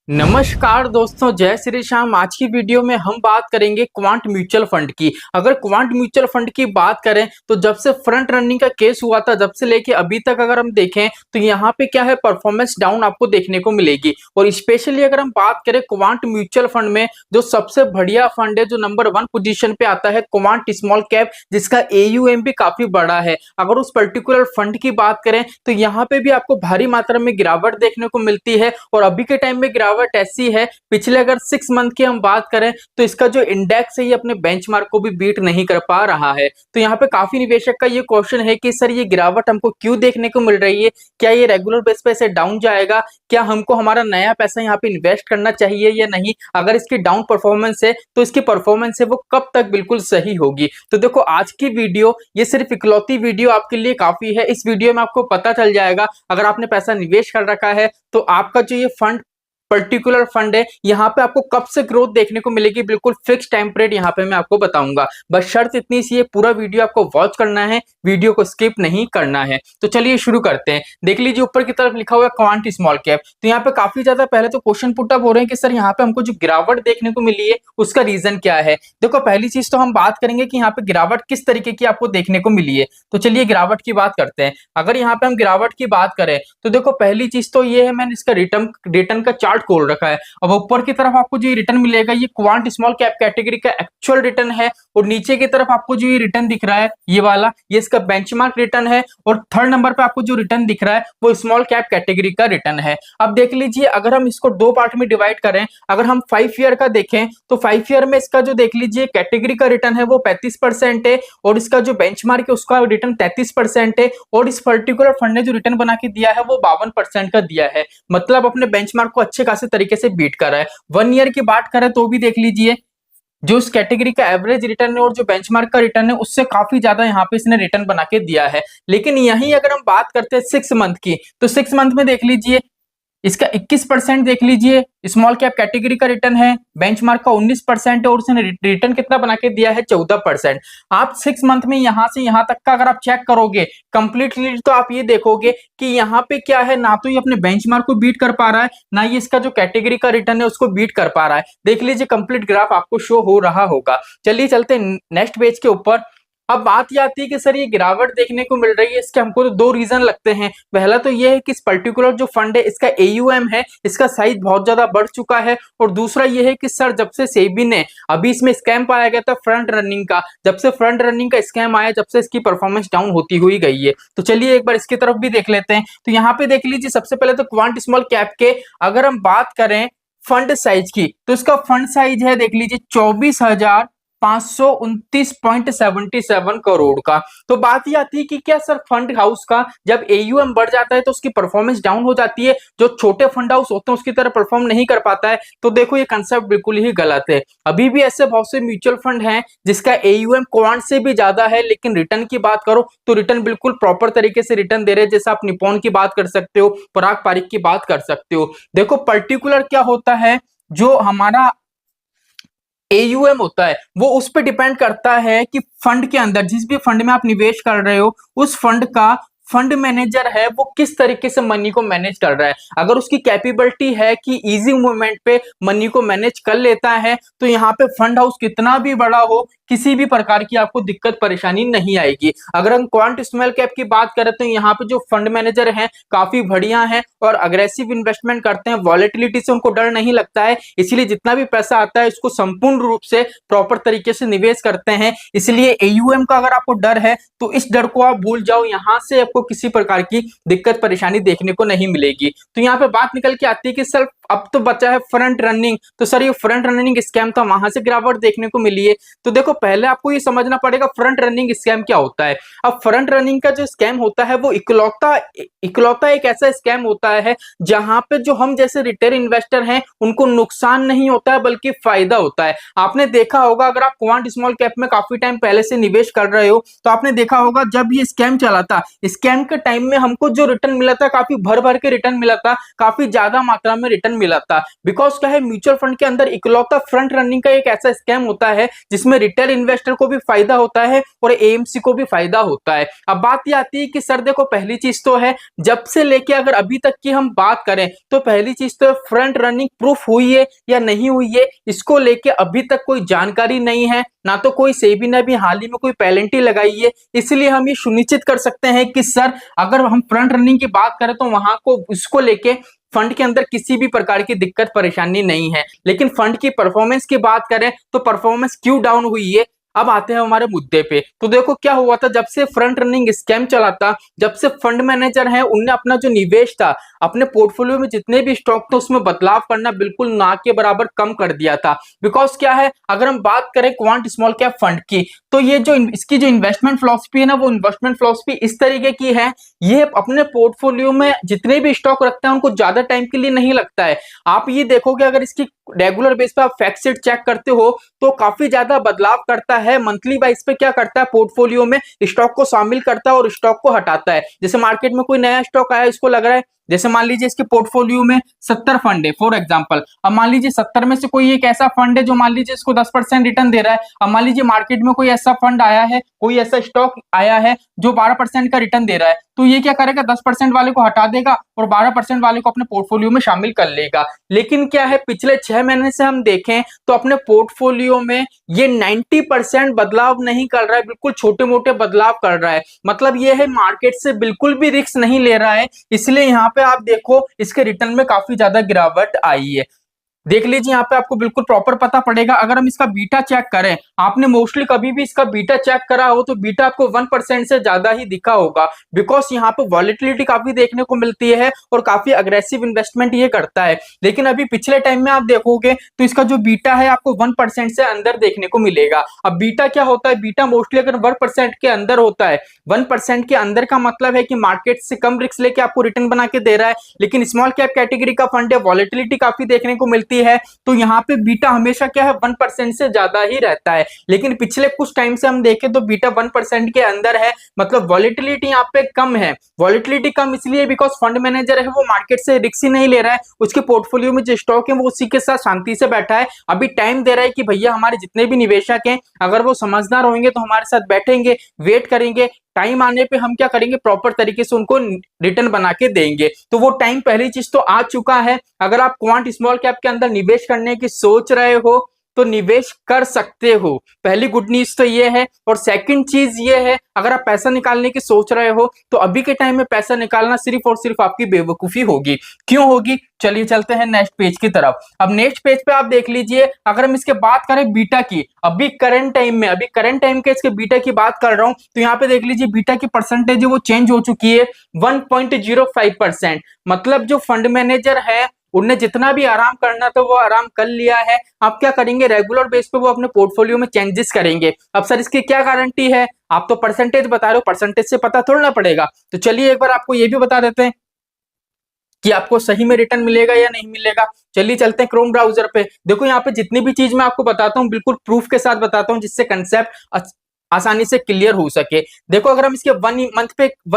नमस्कार दोस्तों, जय श्री श्याम। आज की वीडियो में हम बात करेंगे क्वांट म्यूचुअल फंड की। अगर क्वांट म्यूचुअल फंड की बात करें तो जब से फ्रंट रनिंग का केस हुआ था, जब से लेके अभी तक अगर हम देखें तो यहाँ पे क्या है, परफॉर्मेंस डाउन आपको देखने को मिलेगी। और स्पेशली अगर हम बात करें क्वांट म्यूचुअल फंड में, जो सबसे बढ़िया फंड है, जो नंबर 1 पोजीशन पे आता है, क्वांट स्मॉल कैप, जिसका AUM भी काफी बड़ा है। अगर उस पर्टिकुलर फंड की बात करें तो यहाँ पे भी आपको भारी मात्रा में गिरावट देखने को मिलती है। और अभी के टाइम में गिरावट ऐसी है, पिछले अगर 6 मंथ की हम बात करें तो इसका जो इंडेक्स है ये अपने बेंचमार्क को भी बीट नहीं कर पा रहा है। तो यहाँ पे काफी निवेशक का ये क्वेश्चन है कि सर ये गिरावट हमको क्यों देखने को मिल रही है, क्या ये रेगुलर बेस पे ऐसे डाउन जाएगा, क्या हमको हमारा नया पैसा यहाँ पे इन्वेस्ट करना चाहिए या नहीं। अगर इसकी डाउन परफॉर्मेंस है तो इसकी परफॉर्मेंस है वो कब तक बिल्कुल सही होगी। तो देखो, आज की वीडियो ये सिर्फ इकलौती वीडियो आपके लिए काफी है। इस वीडियो में आपको पता चल जाएगा, अगर आपने पैसा निवेश कर रखा है तो आपका जो ये फंड पर्टिकुलर फंड है, यहाँ पे आपको कब से ग्रोथ देखने को मिलेगी, बिल्कुल फिक्स टाइम पीरियड यहाँ पे मैं आपको बताऊंगा। बस शर्त इतनी सी है, पूरा वीडियो आपको वॉच करना है, वीडियो को स्किप नहीं करना है। तो चलिए शुरू करते हैं। देख लीजिए, ऊपर की तरफ लिखा हुआ है क्वांट स्मॉल कैप। तो यहाँ पे काफी ज्यादा पहले तो क्वेश्चन पुट अप हो रहे हैं कि सर यहाँ पे हमको जो गिरावट देखने को मिली है उसका रीजन क्या है। देखो, पहली चीज तो हम बात करेंगे कि यहाँ पे गिरावट किस तरीके की आपको देखने को मिली है। तो चलिए गिरावट की बात करते हैं। अगर यहाँ पे हम गिरावट की बात करें तो देखो, पहली चीज तो ये है, मैंने इसका रिटर्न का चार्ट खोल रखा है। अब ऊपर की तरफ आपको जो रिटर्न मिलेगा ये क्वांट स्मॉल कैप कैटेगरी का एक्चुअल रिटर्न है। और नीचे की तरफ आपको जो ये रिटर्न दिख रहा है, ये वाला, ये इसका बेंचमार्क रिटर्न है। और थर्ड नंबर पे आपको जो रिटर्न दिख रहा है वो स्मॉल कैप कैटेगरी का रिटर्न है। अब देख लीजिए, अगर हम इसको दो पार्ट में डिवाइड करें, अगर हम 5 ईयर का देखें तो 5 ईयर में इसका जो देख लीजिए कैटेगरी का रिटर्न है वो 35% है। और इसका जो बेंचमार्क है उसका रिटर्न 33% है। और इस पर्टिकुलर फंड ने जो रिटर्न बना के दिया है वो 52% का दिया है। मतलब अपने बेंचमार्क को अच्छे खासे तरीके से बीट कर रहा है। 1 ईयर की बात करें तो भी देख लीजिए, जो इस कैटेगरी का एवरेज रिटर्न है और जो बेंचमार्क का रिटर्न है उससे काफी ज्यादा यहाँ पे इसने रिटर्न बना के दिया है। लेकिन यहीं अगर हम बात करते हैं 6 मंथ की, तो 6 मंथ में देख लीजिए इसका 21% देख लीजिए स्मॉल कैप कैटेगरी का रिटर्न है, बेंचमार्क का 19% है। और उसने रिटर्न कितना बना के दिया है, 14%। आप 6 मंथ में यहां से यहां तक का अगर आप चेक करोगे कंप्लीटली, तो आप ये देखोगे कि यहाँ पे क्या है, ना तो ये अपने बेंचमार्क को बीट कर पा रहा है, ना ये इसका जो कैटेगरी का रिटर्न है उसको बीट कर पा रहा है। देख लीजिए, कंप्लीट ग्राफ आपको शो हो रहा होगा। चलिए चलते हैं नेक्स्ट पेज के ऊपर। अब बात ये आती है कि सर ये गिरावट देखने को मिल रही है, इसके हमको तो 2 रीजन लगते हैं। पहला तो ये है कि इस पर्टिकुलर जो फंड है इसका AUM है, इसका साइज बहुत ज्यादा बढ़ चुका है। और दूसरा ये है कि सर जब से सेबी ने अभी इसमें स्कैम पाया गया था फ्रंट रनिंग का, जब से फ्रंट रनिंग का स्कैम आया, जब से इसकी परफॉर्मेंस डाउन होती हुई गई है। तो चलिए एक बार इसकी तरफ भी देख लेते हैं। तो यहाँ पे देख लीजिए, सबसे पहले तो क्वांट स्मॉल कैप के अगर हम बात करें फंड साइज की, तो इसका फंड साइज है देख लीजिए 24,529.77 करोड़ का। तो बात ये आती है कि क्या सर फंड हाउस का जब AUM बढ़ जाता है तो उसकी परफॉर्मेंस डाउन हो जाती है, जो छोटे फंड हाउस होते हैं उसकी तरह परफॉर्म नहीं कर पाता है। तो देखो, ये कंसेप्ट बिल्कुल ही गलत है। अभी भी ऐसे बहुत से म्यूचुअल फंड हैं जिसका AUM क्वांट से भी ज्यादा है, लेकिन रिटर्न की बात करो तो रिटर्न बिल्कुल प्रॉपर तरीके से रिटर्न दे रहे हैं। जैसे आप निप्पॉन की बात कर सकते हो, पराग पारिक की बात कर सकते हो। देखो, पर्टिकुलर क्या होता है, जो हमारा AUM होता है वो उस पर डिपेंड करता है कि फंड के अंदर, जिस भी फंड में आप निवेश कर रहे हो, उस फंड का फंड मैनेजर है वो किस तरीके से मनी को मैनेज कर रहा है। अगर उसकी कैपेबिलिटी है कि इजी मूवमेंट पे मनी को मैनेज कर लेता है, तो यहाँ पे फंड हाउस कितना भी बड़ा हो, किसी भी प्रकार की आपको दिक्कत परेशानी नहीं आएगी। अगर हम क्वांट स्मॉल कैप की बात करें तो यहाँ पे जो फंड मैनेजर हैं काफी बढ़िया हैं और अग्रेसिव इन्वेस्टमेंट करते हैं, वॉलेटिलिटी से उनको डर नहीं लगता है। इसलिए जितना भी पैसा आता है इसको संपूर्ण रूप से प्रॉपर तरीके से निवेश करते हैं। इसलिए AUM का अगर आपको डर है तो इस डर को आप भूल जाओ, यहाँ से आपको किसी प्रकार की दिक्कत परेशानी देखने को नहीं मिलेगी। तो यहाँ पे बात निकल के आती है कि सर अब तो बचा है फ्रंट रनिंग, तो सर ये फ्रंट रनिंग स्कैम था, वहां से गिरावट देखने को मिली है। तो देखो, पहले आपको ये समझना पड़ेगा फ्रंट रनिंग स्कैम क्या होता है। अब फ्रंट रनिंग का जो स्कैम होता है वो इकलौता एक ऐसा स्कैम होता है जहां पे जो हम जैसे रिटेल इन्वेस्टर हैं उनको नुकसान नहीं होता है बल्कि फायदा होता है। आपने देखा होगा, अगर आप क्वांट स्मॉल कैप में काफी टाइम पहले से निवेश कर रहे हो तो आपने देखा होगा जब ये स्कैम चला था, स्कैम के टाइम में हमको जो रिटर्न मिला था काफी भर भर के रिटर्न मिला था, काफी ज्यादा मात्रा में रिटर्न मिला था। बिकॉज क्या है, म्यूचुअल फंड के अंदर इकलौता फ्रंट रनिंग का एक ऐसा स्कैम होता है जिसमें रिटेल इन्वेस्टर को भी फायदा होता है और एएमसी को भी फायदा होता है। अब बात ये आती है कि सर देखो, पहली चीज तो है, जब से लेके अगर अभी तक की हम बात करें तो पहली चीज तो फ्रंट रनिंग प्रूफ हुई है या नहीं हुई है, इसको लेके अभी तक कोई जानकारी नहीं है, ना तो कोई सेबी ने भी हाल ही में कोई पेनल्टी लगाई है। इसलिए हम ये सुनिश्चित कर सकते हैं कि सर अगर हम फ्रंट रनिंग की बात करें तो वहां को उसको लेके फंड के अंदर किसी भी प्रकार की दिक्कत परेशानी नहीं है। लेकिन फंड की परफॉर्मेंस की बात करें तो परफॉर्मेंस क्यों डाउन हुई है, अब आते हैं हमारे मुद्दे पे। तो देखो क्या हुआ था, जब से फ्रंट रनिंग स्कैम चला था, जब से फंड मैनेजर है उनने अपना जो निवेश था, अपने पोर्टफोलियो में जितने भी स्टॉक थे उसमें बदलाव करना बिल्कुल ना के बराबर कम कर दिया था। बिकॉज क्या है, अगर हम बात करें क्वांट स्मॉल कैप फंड की, तो ये जो इसकी जो इन्वेस्टमेंट फिलॉसफी है ना, वो इन्वेस्टमेंट फिलॉसफी इस तरीके की है, ये अपने पोर्टफोलियो में जितने भी स्टॉक रखते हैं उनको ज्यादा टाइम के लिए नहीं लगता है। आप ये देखोगे, अगर इसकी रेगुलर बेस पे आप फैक्ट शीट चेक करते हो तो काफी ज्यादा बदलाव करता है। मंथली वाइज पे क्या करता है, पोर्टफोलियो में स्टॉक को शामिल करता है और स्टॉक को हटाता है। जैसे मार्केट में कोई नया स्टॉक आया, इसको लग रहा है, जैसे मान लीजिए इसके पोर्टफोलियो में 70 फंड है फॉर एग्जांपल। अब मान लीजिए 70 में से कोई एक ऐसा फंड है जो मान लीजिए इसको 10% रिटर्न दे रहा है। अब मान लीजिए मार्केट में कोई ऐसा फंड आया है, कोई ऐसा स्टॉक आया है जो 12% का रिटर्न दे रहा है, तो ये क्या करेगा, 10% वाले को हटा देगा और 12% वाले को अपने पोर्टफोलियो में शामिल कर लेगा। लेकिन क्या है, पिछले 6 महीने से हम देखें तो अपने पोर्टफोलियो में ये 90% बदलाव नहीं कर रहा है, बिल्कुल छोटे मोटे बदलाव कर रहा है। मतलब ये है, मार्केट से बिल्कुल भी रिस्क नहीं ले रहा है। इसलिए यहाँ पे आप देखो इसके रिटर्न में काफी ज्यादा गिरावट आई है। देख लीजिए यहाँ पे आपको बिल्कुल प्रॉपर पता पड़ेगा। अगर हम इसका बीटा चेक करें, आपने मोस्टली कभी भी इसका बीटा चेक करा हो तो बीटा आपको 1% से ज्यादा ही दिखा होगा। बिकॉज यहाँ पे वॉलेटिलिटी काफी देखने को मिलती है और काफी अग्रेसिव इन्वेस्टमेंट ये करता है। लेकिन अभी पिछले टाइम में आप देखोगे तो इसका जो बीटा है आपको 1% से अंदर देखने को मिलेगा। अब बीटा क्या होता है, बीटा मोस्टली अगर 1% के अंदर होता है, 1% के अंदर का मतलब है कि मार्केट से कम रिस्क लेके आपको रिटर्न बना के दे रहा है। लेकिन स्मॉल कैप कैटेगरी का फंड है, वॉलेटिलिटी काफी देखने को मिलती है, तो यहाँ पे बीटा हमेशा क्या है, 1% से ज्यादा ही रहता है। लेकिन पिछले कुछ टाइम से हम देखें तो बीटा 1% के अंदर है, मतलब वॉलेटिलिटी यहाँ पे कम है। वॉलेटिलिटी कम इसलिए बिकॉज फंड मैनेजर है वो मार्केट से रिस्क ही नहीं ले रहा है, उसके पोर्टफोलियो में जो स्टॉक है वो उसी के साथ शांति से बैठा है। अभी टाइम दे रहा है कि भैया हमारे जितने भी निवेशक हैं अगर वो समझदार होंगे तो हमारे साथ बैठेंगे, वेट करेंगे, टाइम आने पे हम क्या करेंगे, प्रॉपर तरीके से उनको रिटर्न बना के देंगे। तो वो टाइम पहली चीज तो आ चुका है। अगर आप क्वांट स्मॉल कैप के अंदर निवेश करने की सोच रहे हो तो निवेश कर सकते हो, पहली गुड न्यूज तो ये है। और सेकंड चीज ये है, अगर आप पैसा निकालने की सोच रहे हो तो अभी के टाइम में पैसा निकालना सिर्फ और सिर्फ आपकी बेवकूफी होगी। क्यों होगी, चलिए चलते हैं नेक्स्ट पेज की तरफ। अब नेक्स्ट पेज पे आप देख लीजिए, अगर हम इसके बात करें बीटा की, अभी करंट टाइम के इसके बीटा की बात कर रहा हूं, तो यहाँ पे देख लीजिए बीटा की परसेंटेज वो चेंज हो चुकी है 1.05%। मतलब जो फंड मैनेजर है उनने जितना भी आराम करना था वो आराम कर लिया है। आप क्या करेंगे, रेगुलर बेस पे वो अपने पोर्टफोलियो में चेंजेस करेंगे। अब सर इसकी क्या गारंटी है, आप तो परसेंटेज बता रहे हो, परसेंटेज से पता थोड़ा ना पड़ेगा। तो चलिए एक बार आपको ये भी बता देते हैं कि आपको सही में रिटर्न मिलेगा या नहीं मिलेगा। चलिए चलते हैं क्रोम ब्राउजर पे। देखो यहाँ पे जितनी भी चीज मैं आपको बताता हूँ बिल्कुल प्रूफ के साथ बताता हूँ, जिससे कंसेप्ट आसानी से क्लियर हो सके। देखो अगर हम इसके वन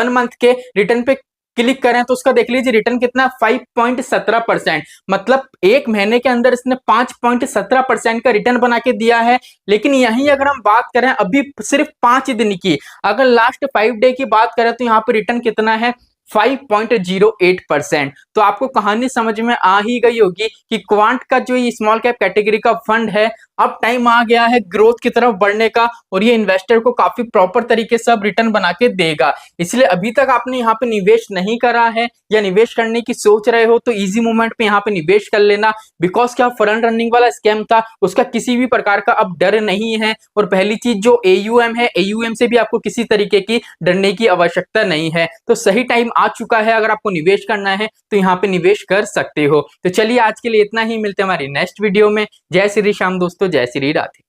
मंथ के रिटर्न पे क्लिक करें तो उसका देख लीजिए रिटर्न कितना, 5.17%। मतलब एक महीने के अंदर इसने 5.17% का रिटर्न बना के दिया है। लेकिन यहीं अगर हम बात करें अभी सिर्फ 5 दिन की, अगर लास्ट 5 डे की बात करें तो यहाँ पे रिटर्न कितना है, 5.08%। तो आपको कहानी समझ में आ ही गई होगी कि क्वांट का जो ये स्मॉल कैप कैटेगरी का फंड है, अब टाइम आ गया है ग्रोथ की तरफ बढ़ने का और ये इन्वेस्टर को काफी प्रॉपर तरीके से अब रिटर्न बना के देगा। इसलिए अभी तक आपने यहाँ पे निवेश नहीं करा है या निवेश करने की सोच रहे हो तो इजी मूवमेंट पे यहाँ पे निवेश कर लेना। बिकॉज क्या फ्रंट रनिंग वाला स्कैम था उसका किसी भी प्रकार का अब डर नहीं है। और पहली चीज जो AUM है, AUM से भी आपको किसी तरीके की डरने की आवश्यकता नहीं है। तो सही टाइम आ चुका है, अगर आपको निवेश करना है तो यहाँ पे निवेश कर सकते हो। तो चलिए आज के लिए इतना ही, मिलते हैं हमारी नेक्स्ट वीडियो में। जय श्री राम दोस्तों, जय श्री राधे।